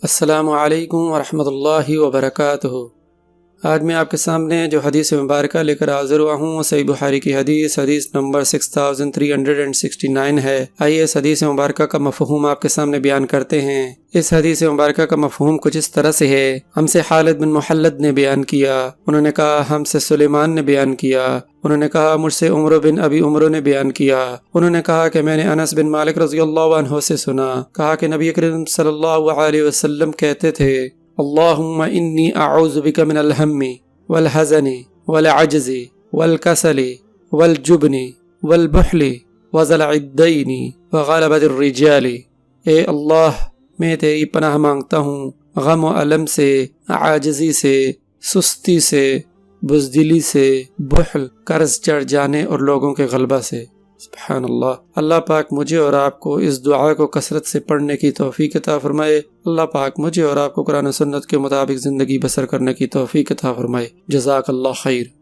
السلام علیکم ورحمۃ اللہ وبرکاتہ۔ آج میں آپ کے سامنے جو حدیث مبارکہ لے کر حاضر ہوا ہوں صحیح بخاری کی حدیث نمبر 6369 ہے۔ آئیے اس حدیث مبارکہ کا مفہوم آپ کے سامنے بیان کرتے ہیں۔ اس حدیث مبارکہ کا مفہوم کچھ اس طرح سے ہے۔ ہم سے خالد بن مخلد نے بیان کیا، انہوں نے کہا ہم سے سلیمان نے بیان کیا، انہوں نے کہا مجھ سے عمرو بن عمرو نے بیان کیا، انہوں نے کہا کہ میں نے انس بن مالک رضی اللہ عنہ سے سنا، کہا کہ نبی کریم صلی اللہ علیہ وسلم کہتے تھے اللهم انی اعوذ بک من الهم والحزن والعجز والكسل والجبن والبخل وضلع الدين وغلبة الرجال۔ اے اللہ، میں تیری پناہ مانگتا ہوں غم و الم سے، عاجزی سے، سستی سے، بزدلی سے، بخل، قرض چڑھ جانے اور لوگوں کے غلبہ سے۔ سبحان اللہ۔ اللہ پاک مجھے اور آپ کو اس دعا کو کثرت سے پڑھنے کی توفیق عطا فرمائے۔ اللہ پاک مجھے اور آپ کو قرآن و سنت کے مطابق زندگی بسر کرنے کی توفیق عطا فرمائے۔ جزاک اللہ خیر۔